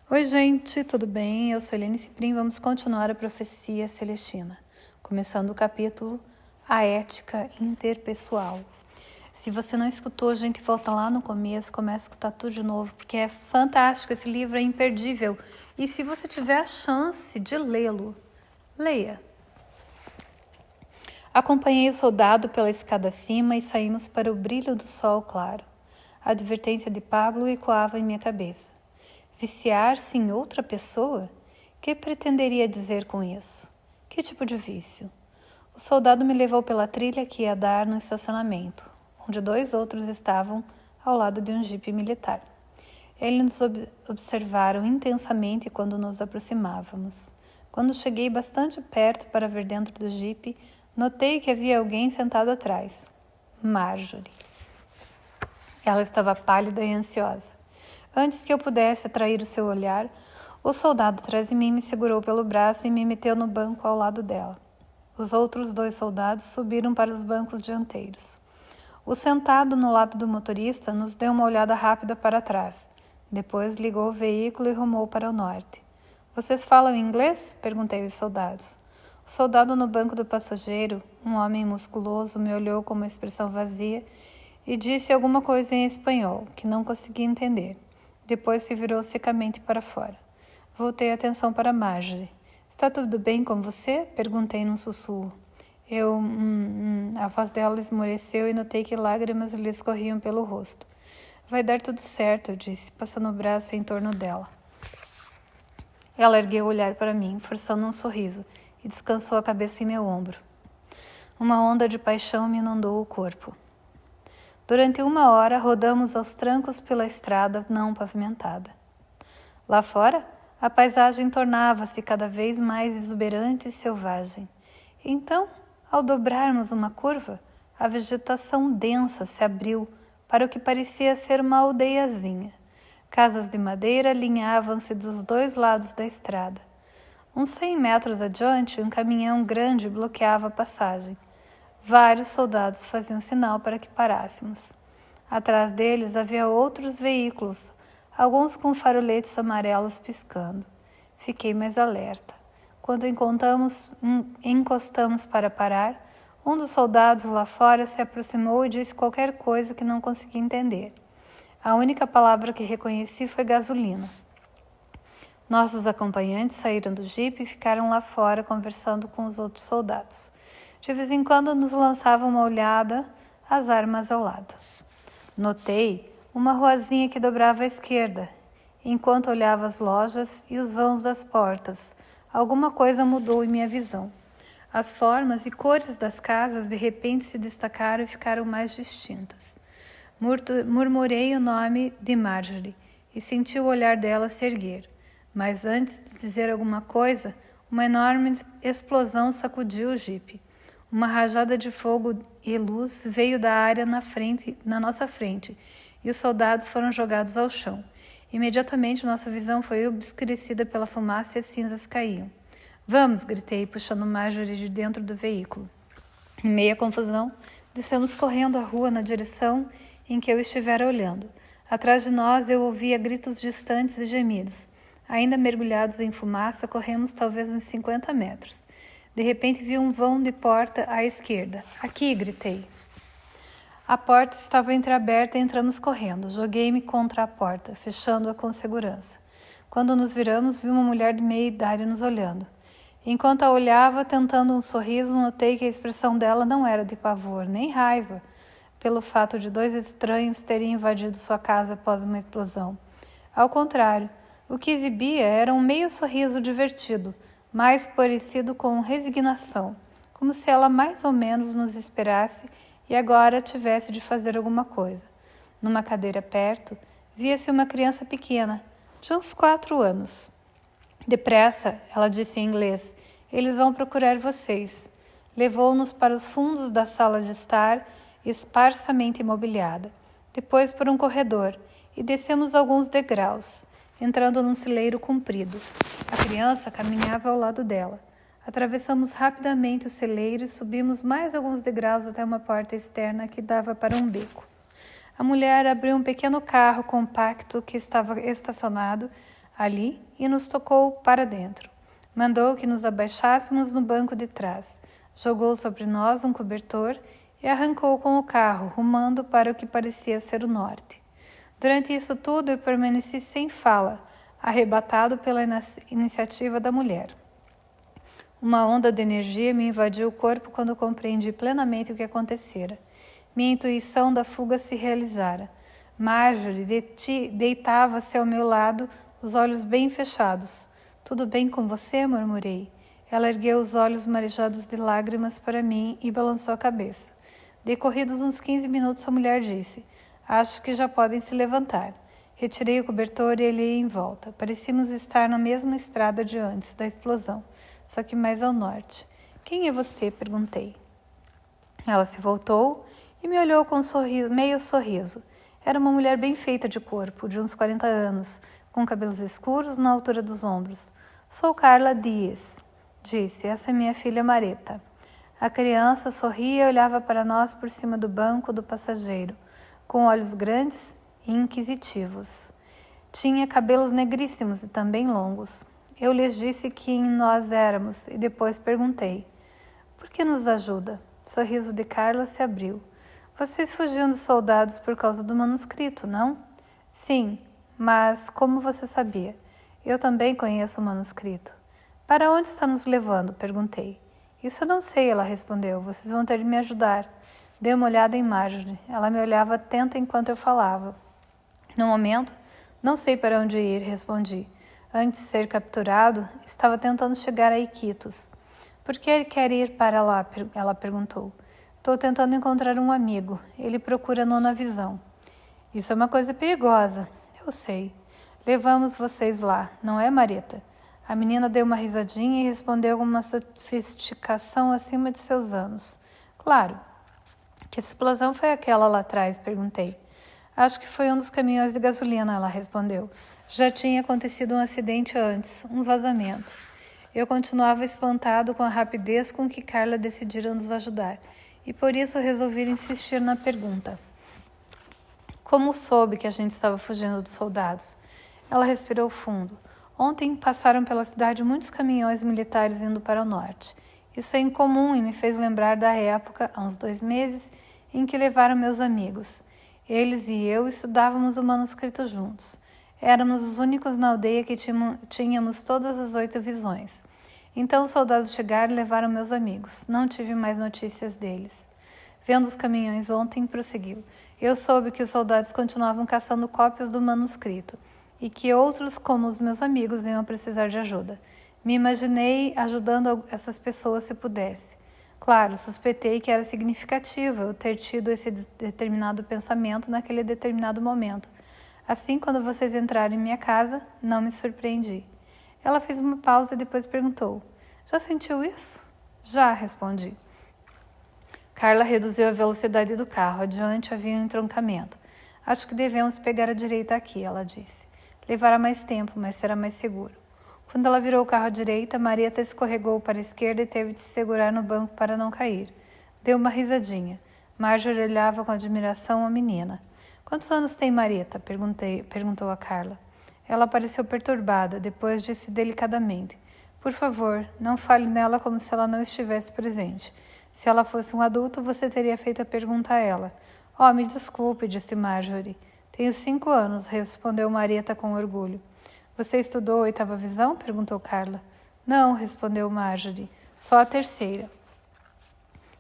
Oi, gente, tudo bem? Eu sou Helene Ciprim. Vamos continuar a profecia celestina, começando o capítulo A Ética Interpessoal. Se você não escutou, a gente volta lá no começo, começa a escutar tudo de novo, porque é fantástico, esse livro é imperdível. E se você tiver a chance de lê-lo, leia. Acompanhei o soldado pela escada acima e saímos para o brilho do sol claro. A advertência de Pablo ecoava em minha cabeça. Viciar-se em outra pessoa? Que pretenderia dizer com isso? Que tipo de vício? O soldado me levou pela trilha que ia dar no estacionamento, onde 2 outros estavam ao lado de um jipe militar. Eles nos observaram intensamente quando nos aproximávamos. Quando cheguei bastante perto para ver dentro do jipe, notei que havia alguém sentado atrás. Marjorie. Ela estava pálida e ansiosa. Antes que eu pudesse atrair o seu olhar, o soldado atrás de mim me segurou pelo braço e me meteu no banco ao lado dela. Os outros 2 soldados subiram para os bancos dianteiros. O sentado no lado do motorista nos deu uma olhada rápida para trás. Depois ligou o veículo e rumou para o norte. Vocês falam inglês? Perguntei aos soldados. O soldado no banco do passageiro, um homem musculoso, me olhou com uma expressão vazia e disse alguma coisa em espanhol, que não consegui entender. Depois se virou secamente para fora. Voltei a atenção para Marjorie. Está tudo bem com você? Perguntei num sussurro. A voz dela esmoreceu e notei que lágrimas lhe escorriam pelo rosto. Vai dar tudo certo, eu disse, passando o braço em torno dela. Ela ergueu o olhar para mim, forçando um sorriso, e descansou a cabeça em meu ombro. Uma onda de paixão me inundou o corpo. Durante 1 hora, rodamos aos trancos pela estrada não pavimentada. Lá fora, a paisagem tornava-se cada vez mais exuberante e selvagem. Então, ao dobrarmos uma curva, a vegetação densa se abriu para o que parecia ser uma aldeiazinha. Casas de madeira alinhavam-se dos 2 lados da estrada. Uns 100 metros adiante, um caminhão grande bloqueava a passagem. Vários soldados faziam sinal para que parássemos. Atrás deles havia outros veículos, alguns com faroletes amarelos piscando. Fiquei mais alerta. Quando encostamos para parar, um dos soldados lá fora se aproximou e disse qualquer coisa que não consegui entender. A única palavra que reconheci foi gasolina. Nossos acompanhantes saíram do jipe e ficaram lá fora conversando com os outros soldados. De vez em quando nos lançavam uma olhada às armas ao lado. Notei uma ruazinha que dobrava à esquerda. Enquanto olhava as lojas e os vãos das portas, alguma coisa mudou em minha visão. As formas e cores das casas de repente se destacaram e ficaram mais distintas. Murmurei o nome de Marjorie e senti o olhar dela se erguer. Mas antes de dizer alguma coisa, uma enorme explosão sacudiu o jipe. Uma rajada de fogo e luz veio da área na nossa frente, e os soldados foram jogados ao chão. Imediatamente nossa visão foi obscurecida pela fumaça e as cinzas caíam. Vamos, gritei, puxando Marjorie de dentro do veículo. Em meia confusão, descemos correndo a rua na direção em que eu estivera olhando. Atrás de nós eu ouvia gritos distantes e gemidos. Ainda mergulhados em fumaça, corremos talvez uns 50 metros. De repente vi um vão de porta à esquerda. Aqui, gritei. A porta estava entreaberta e entramos correndo. Joguei-me contra a porta, fechando-a com segurança. Quando nos viramos, vi uma mulher de meia idade nos olhando. Enquanto a olhava, tentando um sorriso, notei que a expressão dela não era de pavor, nem raiva, pelo fato de 2 estranhos terem invadido sua casa após uma explosão. Ao contrário, o que exibia era um meio sorriso divertido, mais parecido com resignação, como se ela mais ou menos nos esperasse e agora tivesse de fazer alguma coisa. Numa cadeira perto, via-se uma criança pequena, de uns 4 anos. Depressa, ela disse em inglês, eles vão procurar vocês. Levou-nos para os fundos da sala de estar, esparsamente imobiliada. Depois por um corredor, e descemos alguns degraus, entrando num celeiro comprido. A criança caminhava ao lado dela. Atravessamos rapidamente o celeiro e subimos mais alguns degraus até uma porta externa que dava para um beco. A mulher abriu um pequeno carro compacto que estava estacionado ali e nos tocou para dentro. Mandou que nos abaixássemos no banco de trás. Jogou sobre nós um cobertor e arrancou com o carro, rumando para o que parecia ser o norte. Durante isso tudo, eu permaneci sem fala, arrebatado pela iniciativa da mulher. Uma onda de energia me invadiu o corpo quando compreendi plenamente o que acontecera. Minha intuição da fuga se realizara. Marjorie deitava-se ao meu lado, os olhos bem fechados. "Tudo bem com você?" murmurei. Ela ergueu os olhos marejados de lágrimas para mim e balançou a cabeça. Decorridos uns 15 minutos, a mulher disse: "Acho que já podem se levantar." Retirei o cobertor e olhei em volta. Parecíamos estar na mesma estrada de antes da explosão, só que mais ao norte. "Quem é você?" perguntei. Ela se voltou e me olhou com um meio sorriso. Era uma mulher bem feita de corpo, de uns 40 anos, com cabelos escuros na altura dos ombros. "Sou Carla Dias", disse. "Essa é minha filha Mareta." A criança sorria e olhava para nós por cima do banco do passageiro, com olhos grandes e inquisitivos. Tinha cabelos negríssimos e também longos. Eu lhes disse quem nós éramos e depois perguntei: "Por que nos ajuda?" O sorriso de Carla se abriu. "Vocês fugiam dos soldados por causa do manuscrito, não?" "Sim, mas como você sabia?" "Eu também conheço o manuscrito." "Para onde está nos levando?" perguntei. "Isso eu não sei," ela respondeu. "Vocês vão ter de me ajudar." Dei uma olhada em Marjorie. Ela me olhava atenta enquanto eu falava. No momento, "Não sei para onde ir," respondi. Antes de ser capturado, estava tentando chegar a Iquitos. "Por que ele quer ir para lá?" ela perguntou. "Estou tentando encontrar um amigo. Ele procura a nona visão." "Isso é uma coisa perigosa." "Eu sei." "Levamos vocês lá, não é, Mareta?" A menina deu uma risadinha e respondeu com uma sofisticação acima de seus anos. "Claro." "Que explosão foi aquela lá atrás?" perguntei. "Acho que foi um dos caminhões de gasolina," ela respondeu. Já tinha acontecido um acidente antes, um vazamento. Eu continuava espantado com a rapidez com que Carla decidira nos ajudar, e por isso resolvi insistir na pergunta. "Como soube que a gente estava fugindo dos soldados?" Ela respirou fundo. "Ontem passaram pela cidade muitos caminhões militares indo para o norte. Isso é incomum e me fez lembrar da época, há uns 2 meses, em que levaram meus amigos. Eles e eu estudávamos o manuscrito juntos. Éramos os únicos na aldeia que tínhamos todas as 8 visões. Então os soldados chegaram e levaram meus amigos. Não tive mais notícias deles." Vendo os caminhões ontem, prosseguiu. "Eu soube que os soldados continuavam caçando cópias do manuscrito e que outros, como os meus amigos, iam precisar de ajuda. Me imaginei ajudando essas pessoas se pudesse. Claro, suspeitei que era significativo eu ter tido esse determinado pensamento naquele determinado momento. Assim, quando vocês entraram em minha casa, não me surpreendi." Ela fez uma pausa e depois perguntou: "Já sentiu isso?" "Já," respondi. Carla reduziu a velocidade do carro. Adiante havia um entroncamento. "Acho que devemos pegar a direita aqui," ela disse. "Levará mais tempo, mas será mais seguro." Quando ela virou o carro à direita, Marieta escorregou para a esquerda e teve de se segurar no banco para não cair. Deu uma risadinha. Marjorie olhava com admiração a menina. "Quantos anos tem Marieta?" perguntou a Carla. Ela pareceu perturbada, depois disse delicadamente: "Por favor, não fale nela como se ela não estivesse presente. Se ela fosse um adulto, você teria feito a pergunta a ela." "Oh, me desculpe," disse Marjorie. "Tenho 5 anos," respondeu Marieta com orgulho. "Você estudou a 8ª visão?" perguntou Carla. "Não," respondeu Marjorie. "Só a 3ª."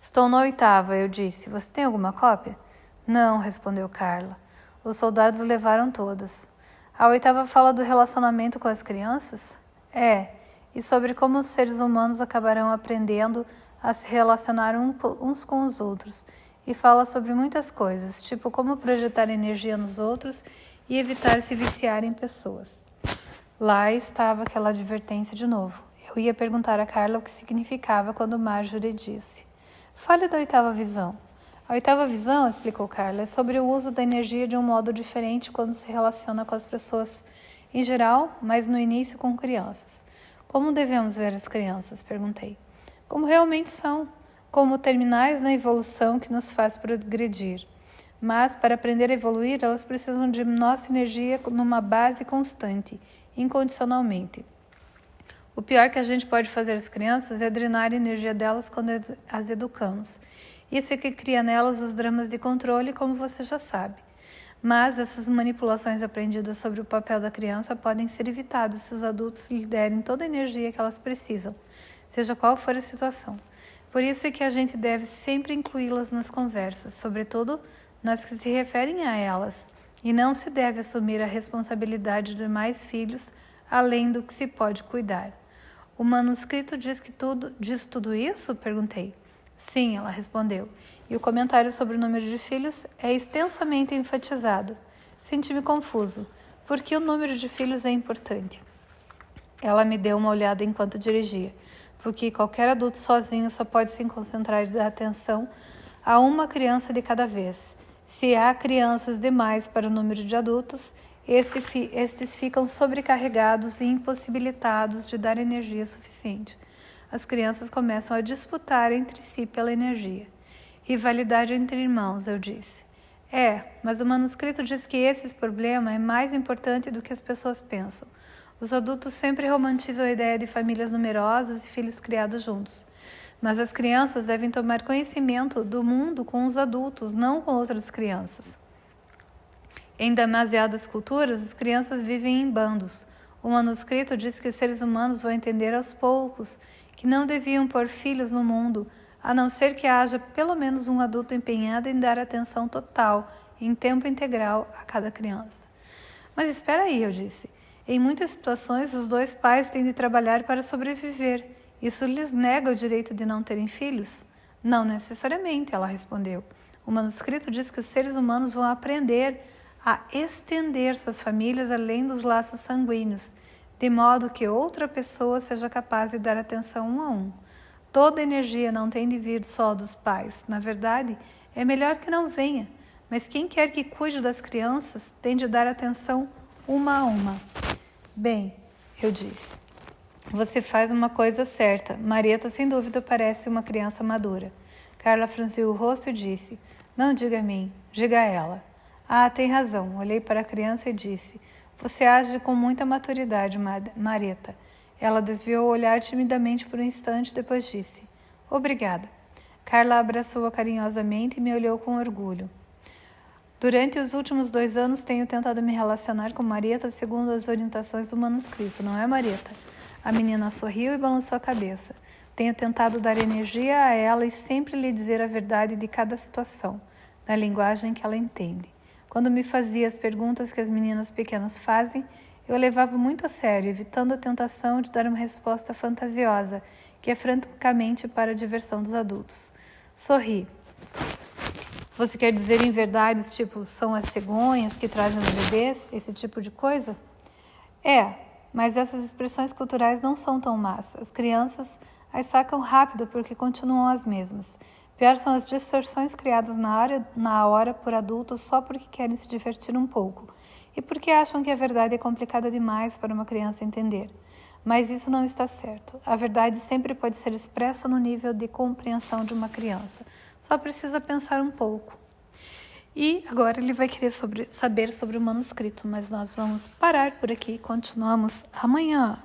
"Estou na 8ª, eu disse. Você tem alguma cópia?" "Não," respondeu Carla. "Os soldados levaram todas." "A 8ª fala do relacionamento com as crianças?" "É, e sobre como os seres humanos acabarão aprendendo a se relacionar uns com os outros. E fala sobre muitas coisas, tipo como projetar energia nos outros e evitar se viciar em pessoas." Lá estava aquela advertência de novo. Eu ia perguntar a Carla o que significava quando Marjorie disse: "Fale da 8ª visão." "A 8ª visão," explicou Carla, "é sobre o uso da energia de um modo diferente quando se relaciona com as pessoas em geral, mas no início com crianças." "Como devemos ver as crianças?" perguntei. "Como realmente são, como terminais na evolução que nos faz progredir. Mas, para aprender a evoluir, elas precisam de nossa energia numa base constante, incondicionalmente. O pior que a gente pode fazer às crianças é drenar a energia delas quando as educamos. Isso é que cria nelas os dramas de controle, como você já sabe. Mas essas manipulações aprendidas sobre o papel da criança podem ser evitadas se os adultos lhe derem toda a energia que elas precisam, seja qual for a situação. Por isso é que a gente deve sempre incluí-las nas conversas, sobretudo nas que se referem a elas, e não se deve assumir a responsabilidade de mais filhos além do que se pode cuidar. O manuscrito diz tudo isso? Perguntei. Sim, ela respondeu, e o comentário sobre o número de filhos é extensamente enfatizado. Senti-me confuso. Por que o número de filhos é importante? Ela me deu uma olhada enquanto dirigia, porque qualquer adulto sozinho só pode se concentrar e dar atenção a uma criança de cada vez. Se há crianças demais para o número de adultos, estes ficam sobrecarregados e impossibilitados de dar energia suficiente. As crianças começam a disputar entre si pela energia. Rivalidade entre irmãos, eu disse. Mas o manuscrito diz que esse problema é mais importante do que as pessoas pensam. Os adultos sempre romantizam a ideia de famílias numerosas e filhos criados juntos. Mas as crianças devem tomar conhecimento do mundo com os adultos, não com outras crianças. Em demasiadas culturas, as crianças vivem em bandos. O manuscrito diz que os seres humanos vão entender aos poucos que não deviam pôr filhos no mundo, a não ser que haja pelo menos um adulto empenhado em dar atenção total, em tempo integral, a cada criança. Mas espera aí, eu disse. Em muitas situações, os dois pais têm de trabalhar para sobreviver. Isso lhes nega o direito de não terem filhos? Não necessariamente, ela respondeu. O manuscrito diz que os seres humanos vão aprender a estender suas famílias além dos laços sanguíneos, de modo que outra pessoa seja capaz de dar atenção um a um. Toda energia não tem de vir só dos pais. Na verdade, é melhor que não venha, mas quem quer que cuide das crianças tem de dar atenção uma a uma. Bem, eu disse, você faz uma coisa certa. Marieta, sem dúvida, parece uma criança madura. Carla franziu o rosto e disse, não diga a mim, diga a ela. Tem razão. Olhei para a criança e disse, você age com muita maturidade, Marieta. Ela desviou o olhar timidamente por um instante, depois disse, obrigada. Carla abraçou-a carinhosamente e me olhou com orgulho. Durante os últimos 2 anos tenho tentado me relacionar com Marieta segundo as orientações do manuscrito, não é, Marieta? A menina sorriu e balançou a cabeça. Tenho tentado dar energia a ela e sempre lhe dizer a verdade de cada situação, na linguagem que ela entende. Quando me fazia as perguntas que as meninas pequenas fazem, eu levava muito a sério, evitando a tentação de dar uma resposta fantasiosa, que é francamente para a diversão dos adultos. Sorri. Você quer dizer em verdades, tipo, são as cegonhas que trazem os bebês, esse tipo de coisa? Mas essas expressões culturais não são tão más. As crianças as sacam rápido porque continuam as mesmas. Pior são as distorções criadas na hora por adultos só porque querem se divertir um pouco e porque acham que a verdade é complicada demais para uma criança entender. Mas isso não está certo. A verdade sempre pode ser expressa no nível de compreensão de uma criança. Só precisa pensar um pouco. E agora ele vai querer saber sobre o manuscrito, mas nós vamos parar por aqui e continuamos amanhã.